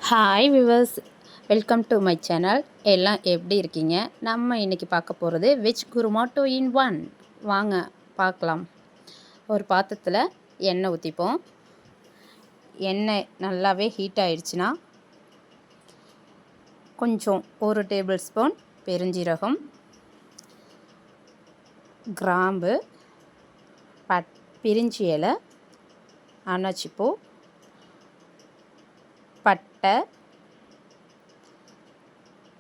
Hi viewers, welcome to my channel. எல்லாம் எப்படி இருக்கீங்க? நம்ம இன்றைக்கி பார்க்க போகிறது வெஜ் குருமா 2 in 1. வாங்க பார்க்கலாம். ஒரு பாத்திரத்தில் எண்ணெய் ஊற்றிப்போம். எண்ணெய் நல்லாவே ஹீட் ஆகிடுச்சுன்னா கொஞ்சம் 1 டேபிள் ஸ்பூன் பெருஞ்சீரகம், கிராம்பு, பிரிஞ்சி இலை, அன்னாச்சிப்பூ, பட்டை,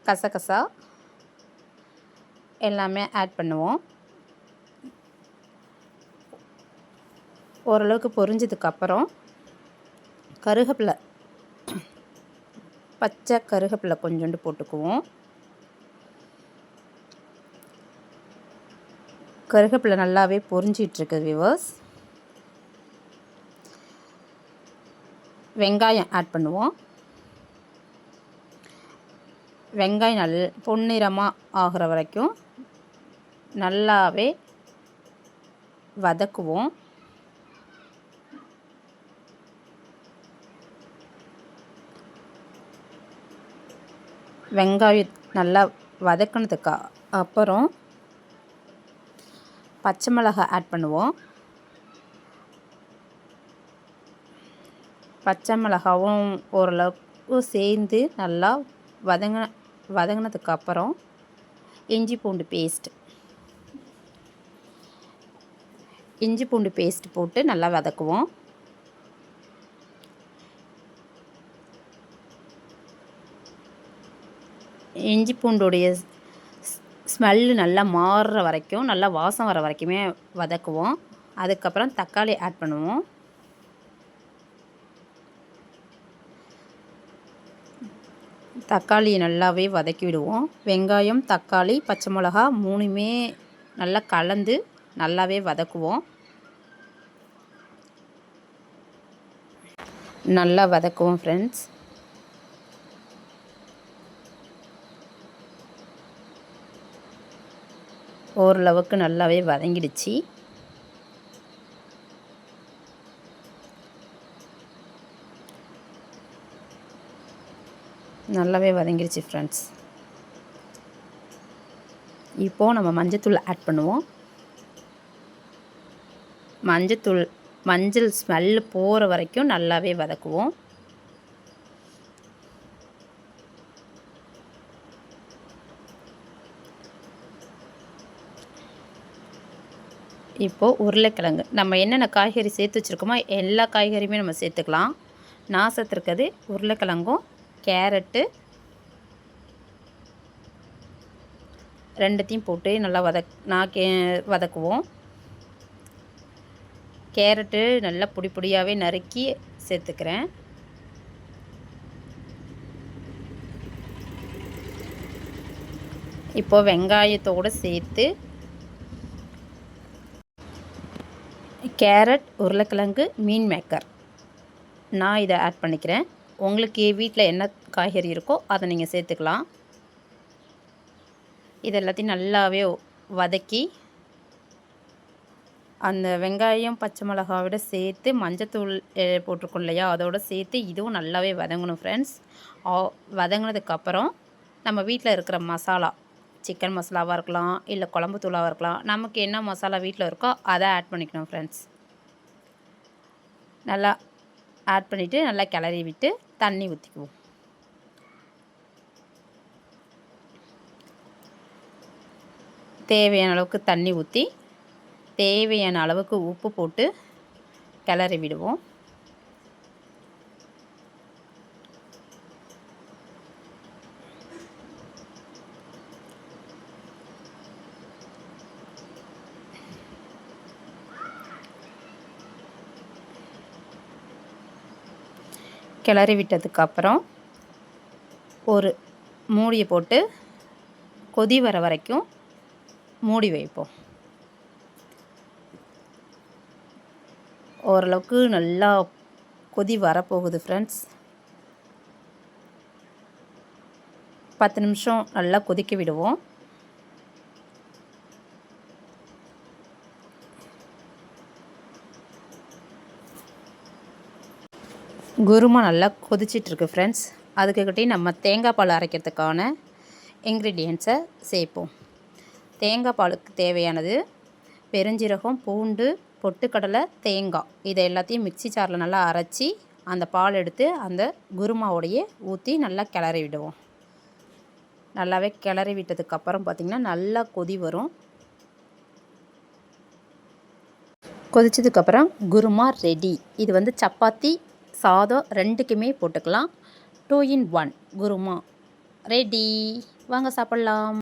கசகசா எல்லாமே ஆட் பண்ணுவோம். ஓரளவுக்கு பொரிஞ்சதுக்கப்புறம் கருவேப்பிலை, பச்சை கருவேப்பிலை கொஞ்சோண்டு போட்டுக்குவோம். கருவேப்பிலை நல்லாவே பொரிஞ்சிட்ருக்கு வியூவர்ஸ். வெங்காயம் ஆட் பண்ணுவோம். வெங்காயம் பொன்னிறமாக ஆகிற வரைக்கும் நல்லாவே வதக்குவோம். வெங்காயம் நல்லா வதக்கினதுக்கு அப்புறம் பச்சை மிளகாய் ஆட் பண்ணுவோம். பச்சை மிளகாவும் ஓரளவுக்கு சேர்ந்து நல்லா வதங்கினதுக்கப்புறம் இஞ்சி பூண்டு பேஸ்ட் போட்டு நல்லா வதக்குவோம். இஞ்சி பூண்டுடைய ஸ்மெல்லு நல்லா மாறுற வரைக்கும், நல்லா வாசம் வர வரைக்குமே வதக்குவோம். அதுக்கப்புறம் தக்காளி ஆட் பண்ணுவோம். தக்காளியை நல்லாவே வதக்கி விடுவோம். வெங்காயம், தக்காளி, பச்சை மிளகா 3மே நல்லா கலந்து நல்லாவே வதக்குவோம். நல்லா வதக்குவோம் ஃப்ரெண்ட்ஸ். ஓரளவுக்கு நல்லாவே வதங்கிடுச்சு. நல்லாவே வதங்கிடுச்சு ஃப்ரெண்ட்ஸ். இப்போது நம்ம மஞ்சத்தூள் ஆட் பண்ணுவோம். மஞ்சள் ஸ்மெல்லு போகிற வரைக்கும் நல்லாவே வதக்குவோம். இப்போது உருளைக்கிழங்கு, நம்ம என்னென்ன காய்கறி சேர்த்து வச்சுருக்கோமோ எல்லா காய்கறியுமே நம்ம சேர்த்துக்கலாம். நான் சேர்த்துருக்கிறது உருளைக்கிழங்கும் கேரட்டு, ரெண்டுத்தையும் போட்டு நல்லா வதக்குவோம். கேரட்டு நல்லா பொடியாகவே நறுக்கி சேர்த்துக்கிறேன். இப்போது வெங்காயத்தோடு சேர்த்து கேரட், உருளைக்கிழங்கு, மீன் மேக்கர் நான் இதை ஆட் பண்ணிக்கிறேன். உங்களுக்கு வீட்டில் என்ன காய்கறி இருக்கோ அதை நீங்கள் சேர்த்துக்கலாம். இது எல்லாத்தையும் நல்லாவே வதக்கி அந்த வெங்காயம், பச்சை மிளகாவோட சேர்த்து மஞ்சத்தூள் போட்டிருக்கோம் இல்லையா, அதோடு சேர்த்து இதுவும் நல்லாவே வதங்கணும் ஃப்ரெண்ட்ஸ். வதங்கினதுக்கப்புறம் நம்ம வீட்டில் இருக்கிற மசாலா, சிக்கன் மசாலாவாக இருக்கலாம், இல்லை குழம்பு தூளாக இருக்கலாம், நமக்கு என்ன மசாலா வீட்டில் இருக்கோ அதை ஆட் பண்ணிக்கணும் ஃப்ரெண்ட்ஸ். நல்லா ஆட் பண்ணிவிட்டு நல்லா கிளறி விட்டு தண்ணி ஊற்றிக்குவோம். தேவையான அளவுக்கு தண்ணி ஊற்றி தேவையான அளவுக்கு உப்பு போட்டு கிளறி விடுவோம். கிளறி விட்டதுக்கப்புறம் ஒரு மூடியை போட்டு கொதி வர வரைக்கும் மூடி வைப்போம். ஓரளவுக்கு நல்லா கொதி வரப்போகுது ஃப்ரெண்ட்ஸ். 10 நிமிஷம் நல்லா கொதிக்க விடுவோம். குருமா நல்லா கொதிச்சிட்ருக்கு ஃப்ரெண்ட்ஸ். அதுக்குக்கிட்டே நம்ம தேங்காய் பால் அரைக்கிறதுக்கான இன்க்ரீடியன்ட்ஸை சேர்ப்போம். தேங்காய் பாலுக்கு தேவையானது பெருஞ்சீரகம், பூண்டு, பொட்டுக்கடலை, தேங்காய் இதை எல்லாத்தையும் மிக்ஸி ஜாரில் நல்லா அரைச்சி அந்த பால் எடுத்து அந்த குருமாவோடையே ஊற்றி நல்லா கிளறி விடுவோம். நல்லாவே கிளறி விட்டதுக்கப்புறம் பார்த்திங்கன்னா நல்லா கொதி வரும். கொதிச்சதுக்கப்புறம் குருமா ரெடி. இது வந்து சப்பாத்தி, சாதம் ரெண்டுக்குமே போட்டுக்கலாம். 2 in 1 குருமா ரெடி. வாங்க சாப்பிட்லாம்.